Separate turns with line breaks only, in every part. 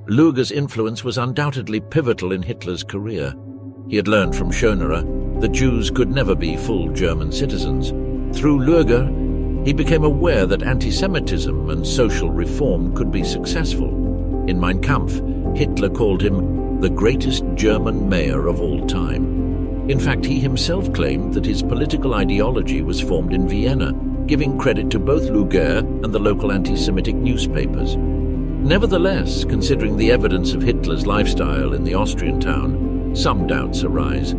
Luger's influence was undoubtedly pivotal in Hitler's career. He had learned from Schönerer that Jews could never be full German citizens. Through Luger, he became aware that anti-Semitism and social reform could be successful. In Mein Kampf, Hitler called him the greatest German mayor of all time. In fact, he himself claimed that his political ideology was formed in Vienna, giving credit to both Luger and the local anti-Semitic newspapers. Nevertheless, considering the evidence of Hitler's lifestyle in the Austrian town, some doubts arise.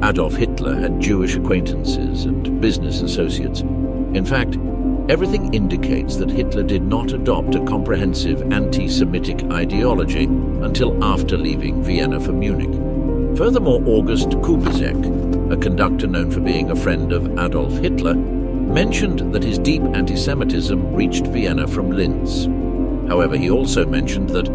Adolf Hitler had Jewish acquaintances and business associates. In fact, everything indicates that Hitler did not adopt a comprehensive anti-Semitic ideology until after leaving Vienna for Munich. Furthermore, August Kubizek, a conductor known for being a friend of Adolf Hitler, mentioned that his deep anti-Semitism reached Vienna from Linz. However, he also mentioned that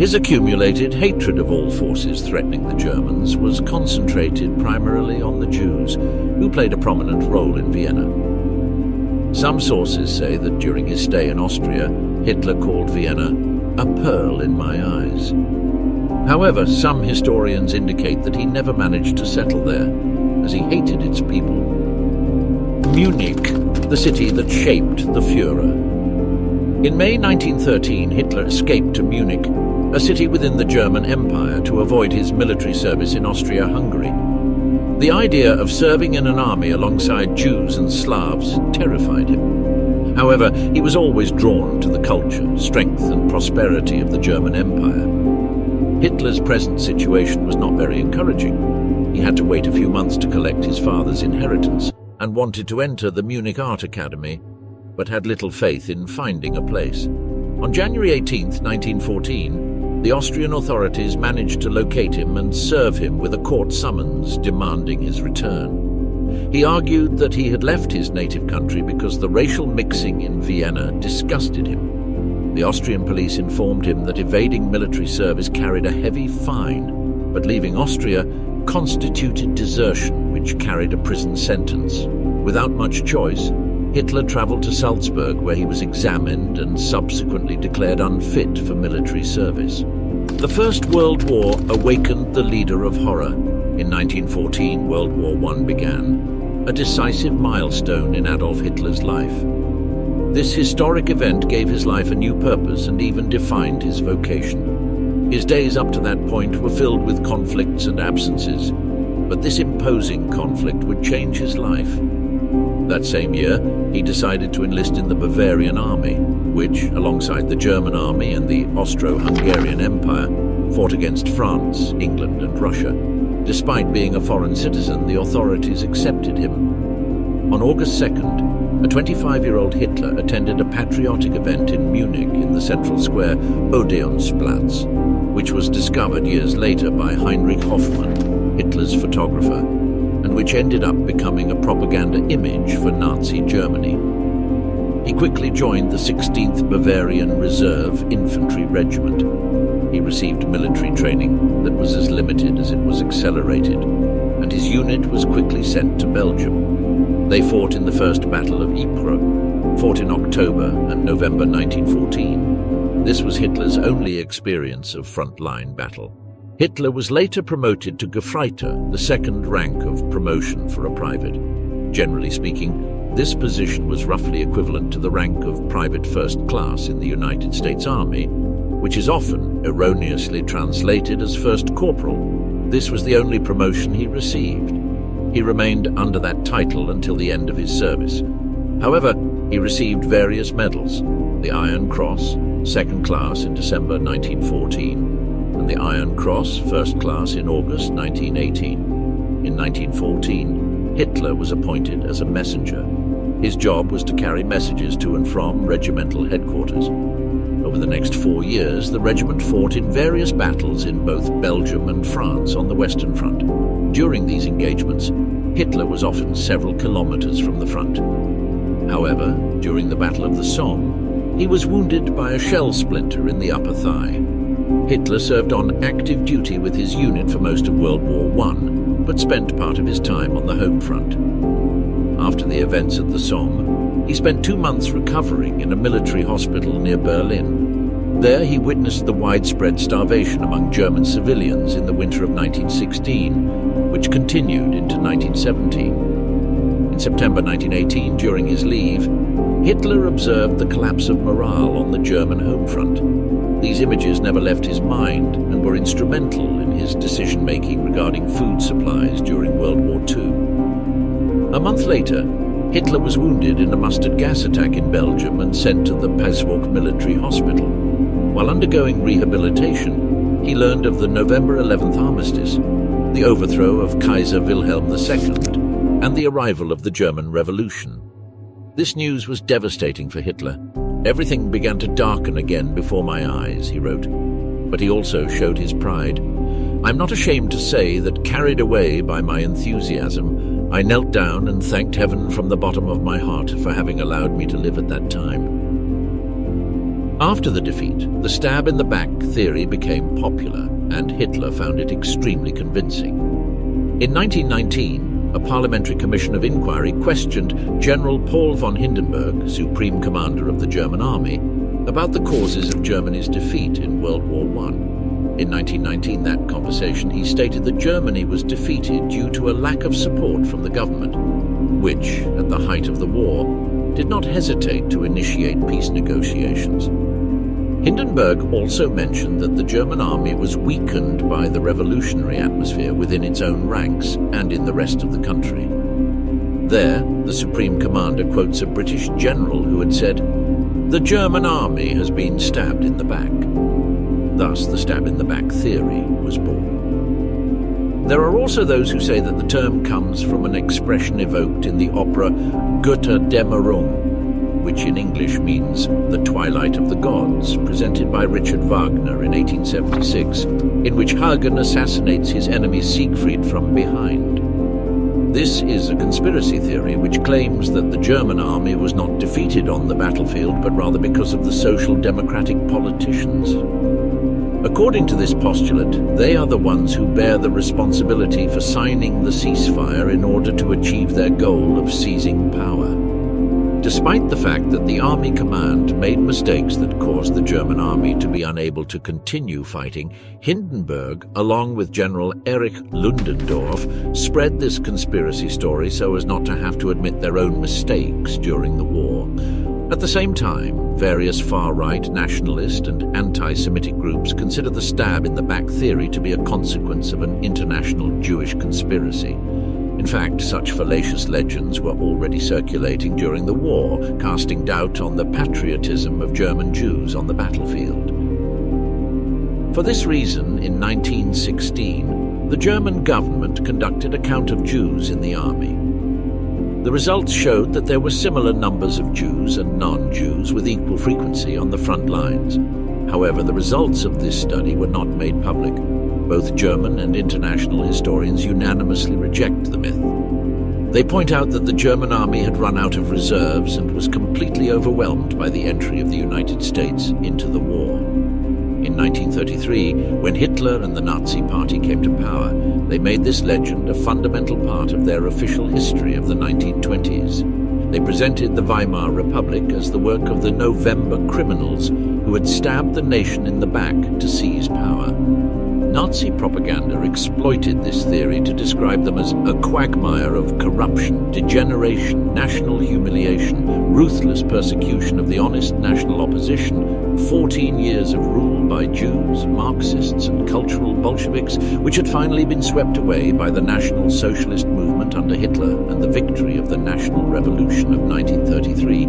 his accumulated hatred of all forces threatening the Germans was concentrated primarily on the Jews, who played a prominent role in Vienna. Some sources say that during his stay in Austria, Hitler called Vienna a pearl in my eyes. However, some historians indicate that he never managed to settle there, as he hated its people. Munich, the city that shaped the Führer. In May 1913, Hitler escaped to Munich, a city within the German Empire, to avoid his military service in Austria-Hungary. The idea of serving in an army alongside Jews and Slavs terrified him. However, he was always drawn to the culture, strength and prosperity of the German Empire. Hitler's present situation was not very encouraging. He had to wait a few months to collect his father's inheritance and wanted to enter the Munich Art Academy, but had little faith in finding a place. On January 18, 1914, the Austrian authorities managed to locate him and serve him with a court summons demanding his return. He argued that he had left his native country because the racial mixing in Vienna disgusted him. The Austrian police informed him that evading military service carried a heavy fine, but leaving Austria constituted desertion, which carried a prison sentence. Without much choice, Hitler travelled to Salzburg, where he was examined and subsequently declared unfit for military service. The First World War awakened the leader of horror. In 1914, World War I began, a decisive milestone in Adolf Hitler's life. This historic event gave his life a new purpose and even defined his vocation. His days up to that point were filled with conflicts and absences, but this imposing conflict would change his life. That same year, he decided to enlist in the Bavarian army, which, alongside the German army and the Austro-Hungarian Empire, fought against France, England and Russia. Despite being a foreign citizen, the authorities accepted him. On August 2nd, a 25-year-old Hitler attended a patriotic event in Munich in the central square Odeonsplatz, which was discovered years later by Heinrich Hoffmann, Hitler's photographer, and which ended up becoming a propaganda image for Nazi Germany. He quickly joined the 16th Bavarian Reserve Infantry Regiment. He received military training that was as limited as it was accelerated, and his unit was quickly sent to Belgium. They fought in the First Battle of Ypres, fought in October and November 1914. This was Hitler's only experience of frontline battle. Hitler was later promoted to Gefreiter, the second rank of promotion for a private. Generally speaking, this position was roughly equivalent to the rank of private first class in the United States Army, which is often erroneously translated as first corporal. This was the only promotion he received. He remained under that title until the end of his service. However, he received various medals: the Iron Cross, second class in December 1914, and the Iron Cross, first class in August 1918. In 1914, Hitler was appointed as a messenger. His job was to carry messages to and from regimental headquarters. Over the next 4 years, the regiment fought in various battles in both Belgium and France on the Western Front. During these engagements, Hitler was often several kilometers from the front. However, during the Battle of the Somme, he was wounded by a shell splinter in the upper thigh. Hitler served on active duty with his unit for most of World War I, but spent part of his time on the home front. After the events at the Somme, he spent 2 months recovering in a military hospital near Berlin. There he witnessed the widespread starvation among German civilians in the winter of 1916, which continued into 1917. In September 1918, during his leave, Hitler observed the collapse of morale on the German home front. These images never left his mind and were instrumental in his decision-making regarding food supplies during World War II. A month later, Hitler was wounded in a mustard gas attack in Belgium and sent to the Pasewalk military hospital. While undergoing rehabilitation, he learned of the November 11th armistice, the overthrow of Kaiser Wilhelm II, and the arrival of the German Revolution. This news was devastating for Hitler. "Everything began to darken again before my eyes," he wrote. But he also showed his pride. "I'm not ashamed to say that, carried away by my enthusiasm, I knelt down and thanked heaven from the bottom of my heart for having allowed me to live at that time." After the defeat, the stab in the back theory became popular, and Hitler found it extremely convincing. In 1919, a parliamentary commission of inquiry questioned General Paul von Hindenburg, supreme commander of the German army, about the causes of Germany's defeat in World War I. In 1919, that conversation, he stated that Germany was defeated due to a lack of support from the government, which, at the height of the war, did not hesitate to initiate peace negotiations. Hindenburg also mentioned that the German army was weakened by the revolutionary atmosphere within its own ranks and in the rest of the country. There, the Supreme Commander quotes a British general who had said, "The German army has been stabbed in the back." Thus, the stab-in-the-back theory was born. There are also those who say that the term comes from an expression evoked in the opera Götterdämmerung, which in English means The Twilight of the Gods, presented by Richard Wagner in 1876, in which Hagen assassinates his enemy Siegfried from behind. This is a conspiracy theory which claims that the German army was not defeated on the battlefield, but rather because of the social democratic politicians. According to this postulate, they are the ones who bear the responsibility for signing the ceasefire in order to achieve their goal of seizing power. Despite the fact that the army command made mistakes that caused the German army to be unable to continue fighting, Hindenburg, along with General Erich Ludendorff, spread this conspiracy story so as not to have to admit their own mistakes during the war. At the same time, various far-right nationalist and anti-Semitic groups consider the stab-in-the-back theory to be a consequence of an international Jewish conspiracy. In fact, such fallacious legends were already circulating during the war, casting doubt on the patriotism of German Jews on the battlefield. For this reason, in 1916, the German government conducted a count of Jews in the army. The results showed that there were similar numbers of Jews and non-Jews with equal frequency on the front lines. However, the results of this study were not made public. Both German and international historians unanimously reject the myth. They point out that the German army had run out of reserves and was completely overwhelmed by the entry of the United States into the war. In 1933, when Hitler and the Nazi Party came to power, they made this legend a fundamental part of their official history of the 1920s. They presented the Weimar Republic as the work of the November criminals who had stabbed the nation in the back to seize power. Nazi propaganda exploited this theory to describe them as a quagmire of corruption, degeneration, national humiliation, ruthless persecution of the honest national opposition, 14 years of rule by Jews, Marxists and cultural Bolsheviks, which had finally been swept away by the National Socialist movement under Hitler and the victory of the National Revolution of 1933.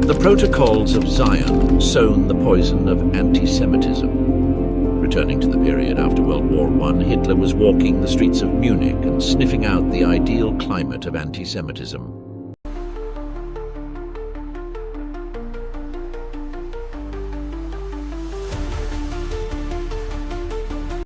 The Protocols of Zion sown the poison of anti-Semitism. Returning to the period after World War I, Hitler was walking the streets of Munich and sniffing out the ideal climate of anti-Semitism.